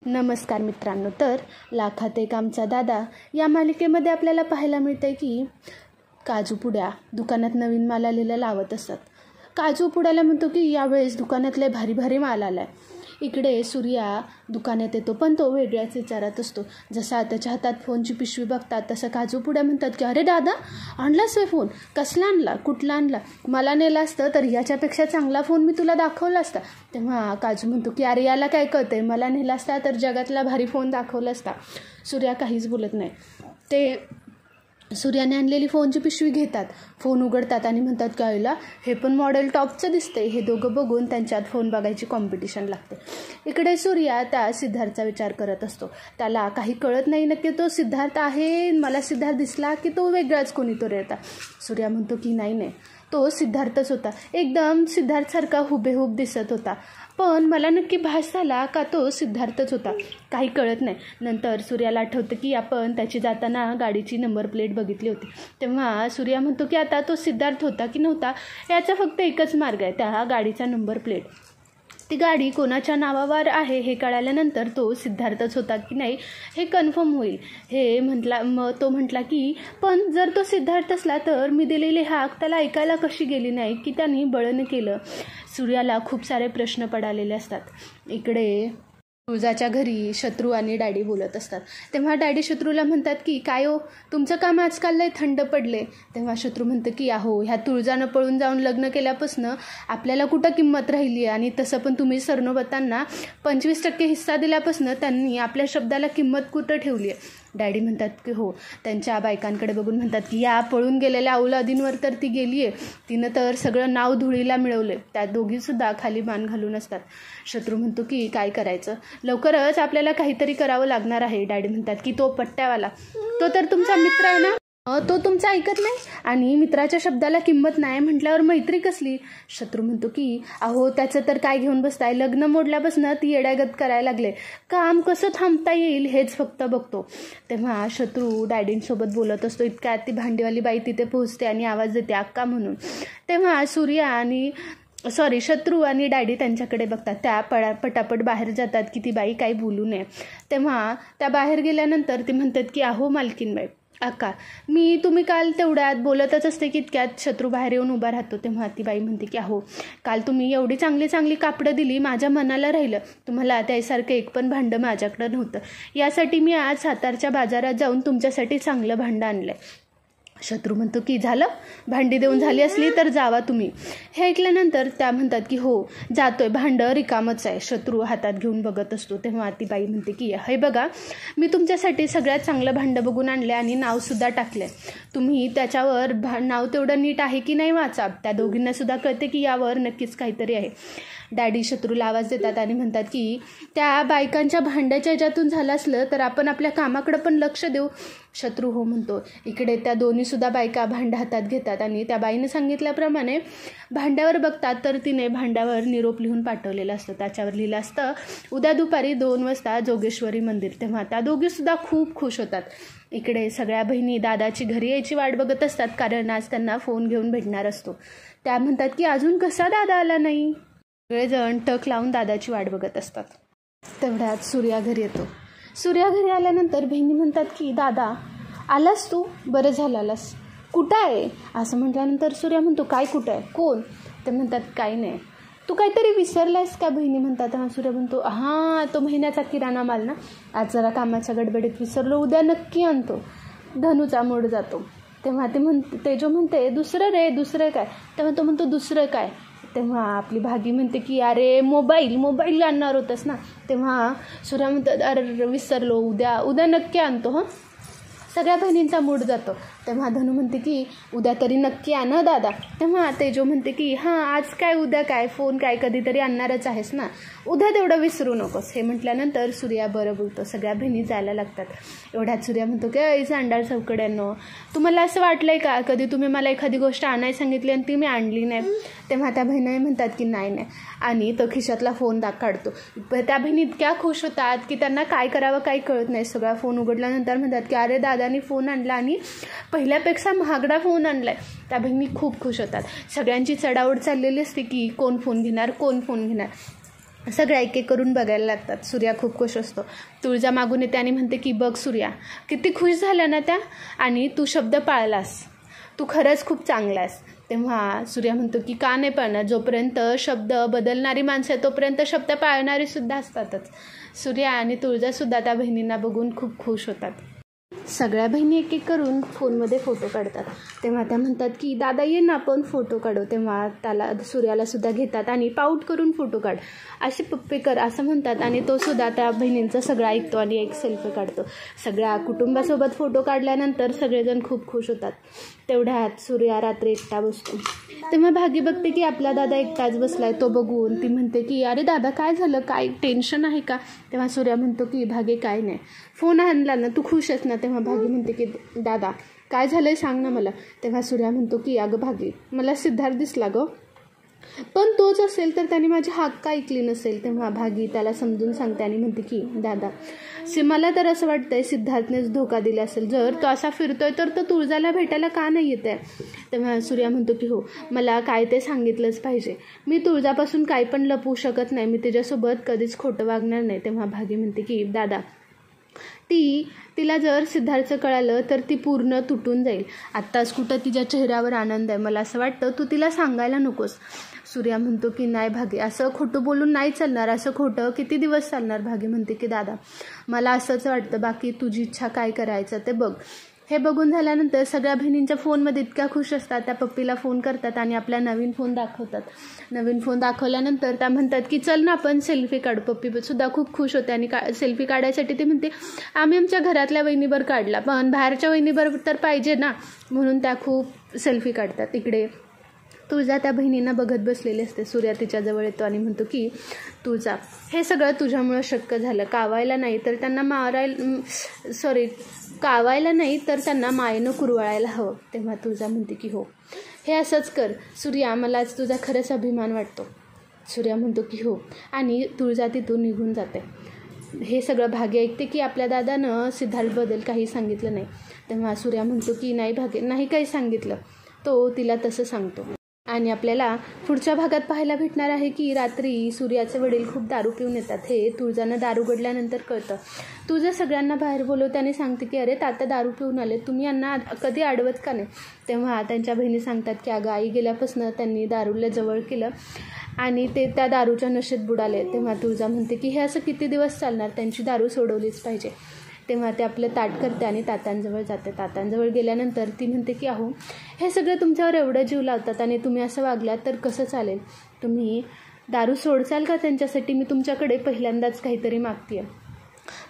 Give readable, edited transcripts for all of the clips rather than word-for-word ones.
नमस्कार मित्रांनो. तर लाखात एक आमचा दादा या मालिकेमध्ये आपल्याला पाहायला मिळतं की काजू पुड्या दुकानात नवीन माल आलेला लावत असतात. काजू पुड्याला म्हणतो की यावेळेस दुकानातले भारी भारी माल आला आहे. इकडे सूर्या दुकानात येतो, पण तो वेगळ्याच विचारात असतो. जसा त्याच्या हातात फोनची पिशवी बघतात तसं काजू पुड्या म्हणतात की अरे दादा, आणलास वे फोन? कसला आणला? कुठला आणला? मला नेला असतं तर याच्यापेक्षा चांगला फोन मी तुला दाखवला असता. तेव्हा काजू म्हणतो की अरे याला काय कळतंय, मला नेला असता तर जगातला भारी फोन दाखवला असता. सूर्या काहीच बोलत नाही. ते सूर्याने आणलेली फोनची पिशवी घेतात, फोन उघडतात आणि म्हणतात की आईला हे पण मॉडेल टॉपचं दिसतंय. हे दोघं बघून त्यांच्यात फोन बघायची कॉम्पिटिशन लागते. इकडे सूर्या त्या सिद्धार्थचा विचार करत असतो. त्याला काही कळत नाही नक्की तो सिद्धार्थ आहे, मला सिद्धार्थ दिसला की तो वेगळाच कोणीतरी होता. सूर्या म्हणतो की नाही, तो सिद्धार्थच होता. एकदम सिद्धार्थसारखा हुबेहूब दिसत होता, पण मला नक्की भास झाला का तो सिद्धार्थच होता, काही कळत नाही. नंतर सूर्याला आठवतं की आपण त्याची जाताना गाडीची नंबर प्लेट बघितली होती. तेव्हा सूर्या म्हणतो की आता तो सिद्धार्थ होता की नव्हता याचा फक्त एकच मार्ग आहे, त्या गाडीचा नंबर प्लेट. ती गाडी कोणाच्या नावावर आहे हे कळाल्यानंतर तो सिद्धार्थच होता की नाही हे कन्फर्म होईल. तो म्हटला की पण जर तो सिद्धार्थ असला तर मी दिलेली हाक त्याला ऐकायला कशी गेली नाही की त्यांनी बळण केलं. सूर्याला खूप सारे प्रश्न पडालेले असतात. इकडे तुळजाच्या घरी शत्रू आणि डॅडी बोलत असतात. तेव्हा डॅडी शत्रूला म्हणतात की काय हो, तुमचं काम आजकाल लय थंड पडले. तेव्हा शत्रू म्हणतं की अहो, ह्या तुळजानं पळून जाऊन लग्न केल्यापासून आपल्याला कुठं किंमत राहिली आहे, आणि तसं पण तुम्ही सरनोबतांना 25% हिस्सा दिल्यापासून त्यांनी आपल्या शब्दाला किंमत कुठं ठेवली आहे. डॅडी म्हणतात की हो. त्यांच्या बायकांकडे बघून म्हणतात की या पळून गेलेल्या औलादींवर तर ती गेली आहे, तिनं तर सगळं नाव धुळीला मिळवले. त्या दोघीसुद्धा खाली मान घालून असतात. शत्रू म्हणतो की काय करायचं, लवकरच आपल्याला काहीतरी करावं लागणार आहे. डॅडी म्हणतात की तो पट्ट्यावाला, तो तर तुमचा मित्र आहे ना, तो तुमचं ऐकत नाही आणि मित्राच्या शब्दाला किंमत नाही म्हटल्यावर मैत्री कसली? शत्रू म्हणतो की अहो, त्याचं तर काय घेऊन बसताय, लग्न मोडल्यापासून ती येड्यागत करायला लागले, काम कसं थांबता येईल हेच फक्त बघतो. तेव्हा शत्रू डॅडींसोबत बोलत असतो. इतक्यात ती भांडीवाली बाई तिथे पोहोचते आणि आवाज देते अक्का म्हणून. तेव्हा शत्रू आणि डॅडी त्यांच्याकडे बघतात. त्या पटापट बाहेर जातात की ती बाई काही बोलू नये. तेव्हा त्या बाहेर गेल्यानंतर ती म्हणतात की अहो मालकीनबाई, अक्का, तुम्ही काल तेवढ्यात बोलतच असते की इतक्यात शत्रू बाहेर येऊन उभा राहतो. तेव्हा ती बाई म्हणते की अहो, काल तुम्ही एवढी चांगली चांगली कापडं दिली, माझ्या मनाला राहिलं. तुम्हाला त्यासारखं एक पण भांडं माझ्याकडं नव्हतं, यासाठी मी आज सातारच्या बाजारात जाऊन तुमच्यासाठी चांगलं भांडं आणलं आहे. शत्रू म्हणतो की झालं, भांडी देऊन झाली असली तर जावा तुम्ही. हे ऐकल्यानंतर त्या म्हणतात की हो जातोय, भांडं रिकामच आहे. शत्रू हातात घेऊन बघत असतो. तेव्हा ती बाई म्हणते की हे बघा, मी तुमच्यासाठी सगळ्यात चांगलं भांडं बघून आणलं आणि नावसुद्धा टाकलं आहे. तुम्ही त्याच्यावर नाव तेवढं नीट आहे की नाही वाचा. त्या दोघींनासुद्धा कळते की यावर नक्कीच काहीतरी आहे. डॅडी शत्रूला आवाज देतात आणि म्हणतात की त्या बायकांच्या भांड्याच्या ह्याच्यातून झालं असलं तर आपण आपल्या कामाकडं पण लक्ष देऊ. शत्रू हो म्हणतो. इकडे त्या दोन्हीसुद्धा बायका भांडं हातात घेतात आणि त्या बाईने सांगितल्याप्रमाणे भांड्यावर बघतात तर तिने भांड्यावर निरोप लिहून पाठवलेलं असतं. त्याच्यावर लिहिलं असतं उद्या दुपारी 2 वाजता जोगेश्वरी मंदिर. तेव्हा त्या दोघीसुद्धा खूप खुश होतात. इकडे सगळ्या बहिणी दादाची घरी यायची वाट बघत असतात, कारण आज त्यांना फोन घेऊन भेटणार असतो. त्या म्हणतात की अजून कसा दादा आला नाही. सगळेजण टक लावून दादाची वाट बघत असतात. तेवढ्यात सूर्या घरी येतो. सूर्या घरी आल्यानंतर बहिणी म्हणतात की दादा आलास तू, बरं झालं आलास, कुठं आहे? असं म्हटल्यानंतर सूर्या म्हणतो काय कुठं आहे, कोण? ते म्हणतात काही नाही, तू काहीतरी विसरलायस का? बहिणी म्हणतात. हा सूर्या म्हणतो हां, तो महिन्याचा किराणा माल ना, आज जरा कामाच्या गडबडीत विसरलो, उद्या नक्की आणतो. धनुचा मूड जातो. तेव्हा तेजो म्हणते दुसरं काय? तेव्हा तो म्हणतो दुसरं काय? तेव्हा आपली भागी म्हणते की अरे मोबाईल आणणार होतंस ना. तेव्हा सूर्या म्हणतात अरे विसरलो, उद्या नक्की आणतो. हं, सगळ्या बहिणींचा मूड जातो. तेव्हा धनु म्हणते की उद्या तरी नक्की आण दादा. तेव्हा तेजो म्हणते की हां, आज काय उद्या काय, फोन काय कधीतरी आणणारच आहेस ना, उद्या तेवढं विसरू नकोस. हे म्हटल्यानंतर सूर्या बरं बोलतो. सगळ्या बहिणी जायला लागतात. एवढ्यात सूर्या म्हणतो की सांडाळ चौकड्यांनो, तुम्हाला असं वाटलं आहे का कधी तुम्ही मला एखादी गोष्ट आणायला सांगितली आणि ती मी आणली नाही? तेव्हा त्या बहिणी म्हणतात की नाही, आणि तो खिशातला फोन काढतो. त्या बहिणी इतक्या खुश होतात की त्यांना काय करावं काही कळत नाही. सगळा फोन उघडल्यानंतर म्हणतात की अरे दादानी फोन आणला आणि पहिल्यापेक्षा महागडा फोन आणलाय. त्या बहिणी खूप खुश होतात. सगळ्यांची चढाओढ चाललेली असते की कोण फोन घेणार. सगळ्या एक एक करून बघायला लागतात. सूर्या खूप खुश असतो. तुळजा मागून येते आणि म्हणते की बघ सूर्या, किती खुश झाल्या ना त्या, आणि तू शब्द पाळलास, तू खरंच खूप चांगला आहेस. तेव्हा सूर्या म्हणतो की का नाही पाळणार, जोपर्यंत शब्द बदलणारी माणसं आहे तोपर्यंत शब्द पाळणारी सुद्धा असतातच. सूर्या आणि तुळजासुद्धा त्या बहिणींना बघून खूप खुश होतात. सगळ्या बहिणी एक एक करून फोनमध्ये फोटो काढतात. तेव्हा त्या म्हणतात की दादा ये ना आपण फोटो काढू. तेव्हा त्याला सूर्यालासुद्धा घेतात आणि पाऊट करून फोटो काढ, असे पप्पे कर असं म्हणतात. आणि तो सुद्धा त्या बहिणींचं सगळं ऐकतो आणि एक सेल्फी काढतो. सगळ्या कुटुंबासोबत फोटो काढल्यानंतर सगळेजण खूप खुश होतात. तेवढ्यात सूर्या रात्री एकटा बसतो. तेव्हा भागी बघते की आपला दादा एकटाच बसलाय. तो बघून ती म्हणते की अरे दादा काय झालं, काय टेन्शन आहे का. तेव्हा सूर्या म्हणतो की भागे काय नाही, फोन आणला ना, तू खुश आहेस ना. तेव्हा भागी म्हणते की दादा काय झालंय सांग ना मला. तेव्हा सूर्या म्हणतो की अगं भागी, मला सिद्धार्थ दिसला गं, पण तोच असेल तर त्याने माझी हाक का ऐकली नसेल. तेव्हा भागी त्याला समजून सांगते आणि म्हणते की दादा मला तर असं वाटतंय सिद्धार्थनेच धोका दिला असेल. जर तो असा फिरतोय तर तो तुळजाला भेटायला का नाही येत आहे. तेव्हा सूर्या म्हणतो की हो, मला काय ते सांगितलंच पाहिजे, मी तुळजापासून काही पण लपवू शकत नाही, मी तिच्यासोबत कधीच खोटं वागणार नाही. तेव्हा भागी म्हणते की दादा तिला जर सिद्धार्थचं कळालं तर ती पूर्ण तुटून जाईल. आत्ताच कुठं तिच्या चेहऱ्यावर आनंद आहे, मला असं वाटतं तू तिला सांगायला नकोस. सूर्या म्हणतो की नाही भागी, असं खोटं बोलून नाही चालणार, असं खोटं किती दिवस चालणार. भागी म्हणते की दादा मला असंच वाटतं, बाकी तुझी इच्छा काय करायचं ते बघ. हे बघून झाल्यानंतर सगळ्या बहिणींच्या फोनमध्ये इतक्या खुश असतात, त्या पप्पीला फोन करतात आणि आपला नवीन फोन दाखवतात. नवीन फोन दाखवल्यानंतर त्या म्हणतात की चल ना आपण सेल्फी काढू. पप्पीसुद्धा खूप खुश होते आणि सेल्फी काढायसाठी ती म्हणते आम्ही आमच्या घरातल्या वहिनीवर काढला, पण बाहेरच्या वहिनीवर तर पाहिजे ना, म्हणून त्या खूप सेल्फी काढतात. इकडे तुळजा त्या बहिणींना बघत बसलेली असते. सूर्या तिच्याजवळ येतो आणि म्हणतो की तुळजा, हे सगळं तुझ्यामुळं शक्य झालं, कावायला नाही तर त्यांना मायेनं कुरवाळायला हवं. तेव्हा तुळजा म्हणते की हो, हे असंच कर सूर्या, मला आज तुझा खरंच अभिमान वाटतो. सूर्या म्हणतो की हो, आणि तुळजा तिथून निघून जाते. हे सगळं भाग्य ऐकते की आपल्या दादानं सिद्धार्थबद्दल काही सांगितलं नाही. तेव्हा सूर्या म्हणतो की नाही भाग्य, नाही काही सांगितलं. तो तिला तसं सांगतो. आणि आपल्याला पुढच्या भागात पाहायला भेटणार आहे की रात्री सूर्याचे वडील खूप दारू पिऊन येतात. हे तुळजानं दारू उघडल्यानंतर कळतं. तुळजा सगळ्यांना बाहेर बोलवते आणि सांगते की अरे तात्या दारू पिऊन आले, तुम्ही यांना कधी अडवत का नाही. तेव्हा त्यांच्या बहिणी सांगतात की अगं आई गेल्यापासून त्यांनी दारूला जवळ केलं आणि ते त्या दारूच्या नशेत बुडाले. तेव्हा तुळजा म्हणते की हे असं किती दिवस चालणार, त्यांची दारू सोडवलीच पाहिजे. तेव्हा ते आपलं ताट करते आणि तात्यांजवळ जाते. तात्यांजवळ गेल्यानंतर ती म्हणते की अहो, हे सगळं तुमच्यावर एवढं जीव लावतात आणि तुम्ही असं वागलात तर कसं चालेल, तुम्ही दारू सोडचाल का त्यांच्यासाठी, मी तुमच्याकडे पहिल्यांदाच काहीतरी मागते आहे.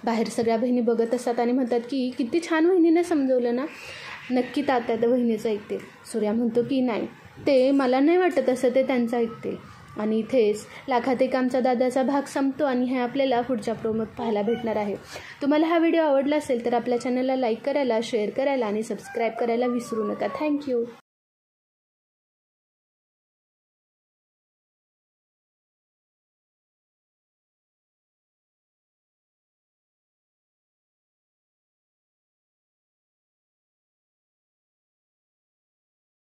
बाहेर सगळ्या बहिणी बघत असतात आणि म्हणतात की किती छान बहिणीने समजवलं ना, नक्की तात्या त्या बहिणीचं ऐकतील. सूर्या म्हणतो की नाही, ते मला नाही वाटत असं ते त्यांचं ऐकतील. आणि इथेच लाखात एक आमचा दादाचा भाग संपतो आणि हे आपल्याला पुढच्या प्रोमोत पाहायला भेटणार आहे. तुम्हाला हा व्हिडिओ आवडला असेल तर आपल्या चॅनलला लाईक करायला, शेअर करायला आणि सबस्क्राईब करायला विसरू नका. थँक्यू.